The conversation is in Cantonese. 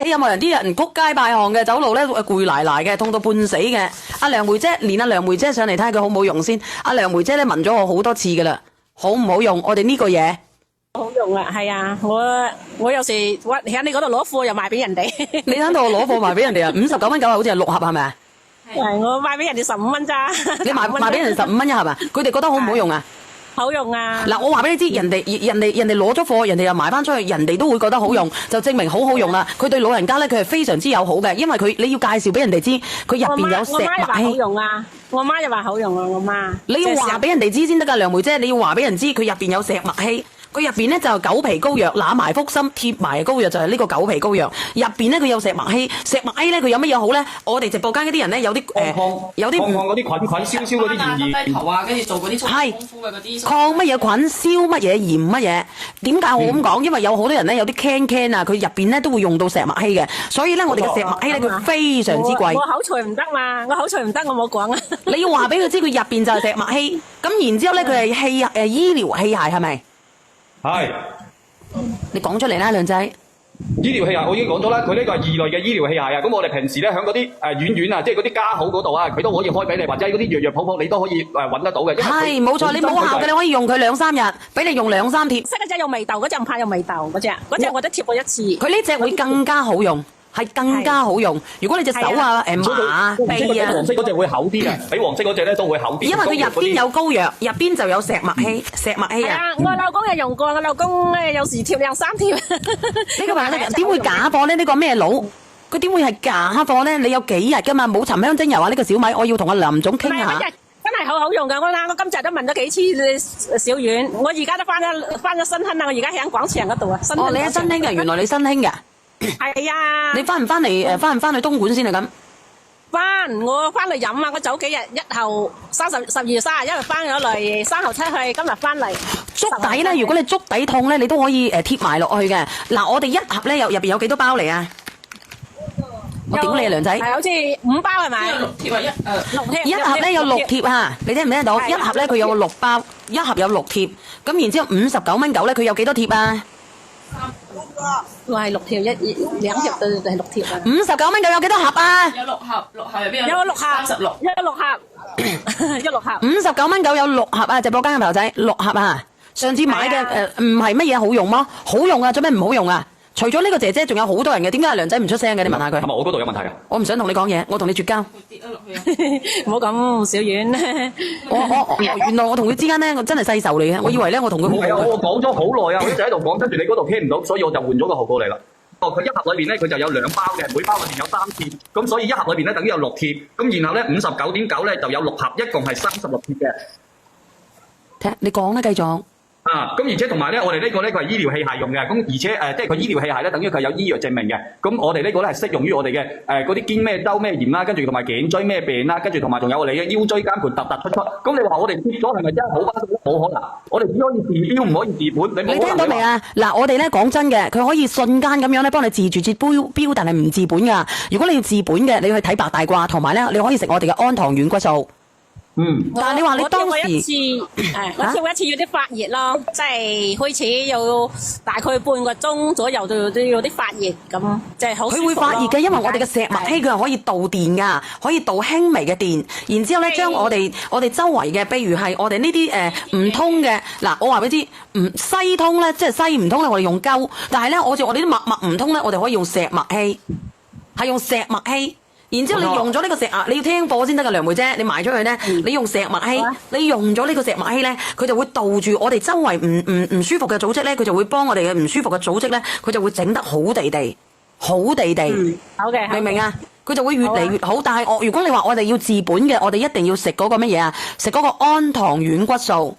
有冇人啲人曲街敗項嘅，走路咧攰賴賴嘅，痛到半死嘅？阿梁梅姐，連阿梁梅姐上嚟睇下佢好唔好用先。阿梁梅姐咧問咗我好多次噶啦，好唔好用？我哋呢個嘢好用啊，係啊，我有時喺你嗰度攞貨又賣俾人哋。你喺度攞貨賣俾人哋啊？59蚊9好似係6盒係咪啊？係我賣俾人哋15蚊咋。你賣俾人15蚊一盒啊？佢哋覺得好唔好用啊？好用啊！嗱，我話俾你知，人哋攞咗貨，人哋又賣翻出去，人哋都會覺得好用，就證明好好用啦。佢對老人家咧，佢係非常之友好嘅，因為你要介紹俾人哋知，佢入邊有石墨烯。我媽又話好用啊！我媽又話好用啊！我媽。你要話俾人哋知先得㗎，梁梅姐，你要話俾人知，佢入邊有石墨烯。佢入邊咧就狗皮膏藥，揦埋腹心貼埋膏藥就係呢個狗皮膏藥。入邊咧佢有石墨烯，石墨烯咧佢有乜嘢好咧？我哋直播間嗰啲人咧有啲有啲抗嗰啲菌燒嗰啲炎低頭啊，跟住做嗰啲係功夫嘅嗰啲抗乜嘢菌、燒乜嘢、炎乜嘢？點解我咁講？因為有好多人咧有啲 can 啊，佢入邊咧都會用到石墨烯嘅，所以咧我哋嘅石墨烯咧佢非常之貴。我口才唔得嘛，我口才唔得，我冇講啊。你要話俾佢知，佢入邊就係石墨烯，咁然之後咧佢係醫療器械係咪？係，你講出嚟啦，梁仔。醫療器械我已經講咗啦，佢呢個係二類嘅醫療器械啊。咁我哋平時咧喺嗰啲院院啊，即係嗰啲家好嗰度啊，佢都可以開俾你，或者嗰啲藥鋪你都可以揾得到嘅。係冇錯，你冇效嘅你可以用佢2、3日，俾你用2、3貼。識嗰隻有味道，嗰隻唔怕有味道嗰隻我都貼過一次。佢呢隻會更加好用。係更加好用。如果你隻手啊、馬啊、臂啊，黃色嗰隻會厚啲嘅，比黃色嗰隻咧都會厚啲。因為佢入邊有膏藥，入邊就有石墨烯，石墨烯啊。我老公又用過，我老公咧有時貼2、3貼。呢個朋友點會假貨咧？呢個咩佬？佢點會係假貨咧？你有幾日噶嘛？冇沉香精油啊！呢個小米，我要同阿林總傾下。真係好好用噶，我今日都問咗幾次小丸，我而家都翻咗新興啦，我而家喺廣場嗰度啊。哦，你喺新興嘅，原來你新興嘅。係啊！你翻唔翻嚟？翻唔翻去東莞先啊？咁我翻嚟飲啊！我早幾日1號12月31日翻咗嚟，3號7去，今日翻嚟。足底咧，如果你足底痛咧，你都可以貼埋落去嘅。嗱，我哋一盒咧入邊有幾多包嚟啊？我屌你啊，梁仔！係好似5包係咪？6貼啊，6貼。一盒咧有6貼啊！你聽唔聽到？一盒咧佢有6包，一盒有6貼。咁然之後59蚊9咧，佢有幾多貼啊？我係6條2貼，對係6貼啊。59蚊9有幾多盒啊？有6盒，6盒入邊有6盒36，有6盒，有6盒。59蚊9有6盒啊！直播間嘅朋友仔，6盒啊！上次買嘅唔係乜嘢好用麼？好用啊！做咩唔好用啊？除咗呢個姐姐，仲有好多人嘅。點解阿梁仔唔出聲嘅？你問下佢。係咪我嗰度有問題啊？我唔想同你講嘢，我同你絕交。跌咗落去啊！唔好咁小遠。原來我同佢之間咧，我真係世仇嚟嘅。我以為咧，我同佢係啊，我講咗好耐啊，我一直喺度講，跟住你嗰度聽唔到，所以我就換咗個號過嚟啦。佢一盒裏邊咧，佢就有2包嘅，每包裏邊有3貼，咁所以一盒裏邊咧等於有6貼，咁然後咧59.9咧就有6盒，一共係36貼嘅。聽你講啦，繼續。咁而且同埋咧，我哋呢個咧佢係醫療器械用嘅，咁而且即係佢醫療器械咧，等於佢有醫藥證明嘅。咁我哋呢個咧係適用於我哋嘅嗰啲肩咩周咩炎啦，跟住同埋頸椎咩病啦，跟住同埋仲有我哋嘅腰椎間盤突突出出。咁你話我哋貼咗係咪真係好翻？冇可能，我哋只可以治標，唔可以治本。你聽到未啊？嗱，我哋咧講真嘅，佢可以瞬間咁樣咧幫你治住治標，但係唔治本噶。如果你要治本嘅，你去睇白大褂，同埋咧你可以食我哋嘅安糖軟骨素。但係你話你當時，我跳一次要啲發熱咯，即係開始有大概半個鐘左右都要啲發熱咁，即係好。佢會發熱嘅，因為我哋嘅石墨烯佢係可以導電噶，可以導輕微嘅電，然之後咧將我哋周圍嘅，譬如係我哋呢啲唔通嘅，嗱我話俾你知，唔西通咧，即係西唔通咧，我哋用膠，但係咧我哋啲脈唔通咧，我哋可以用石墨烯，係用石墨烯。然之後你用咗呢個石你要聽課先得㗎，梁梅姐，你賣出去咧，你用石墨烯，你用咗呢個石墨烯咧，佢就會導住我哋周圍唔舒服嘅組織咧，佢就會幫我哋嘅唔舒服嘅組織咧，佢就會整得好地地，好地地。好嘅，明唔明啊？佢就會越嚟越好。但係如果你話我哋要治本嘅，我哋一定要食嗰個乜嘢啊？食嗰個安糖軟骨素。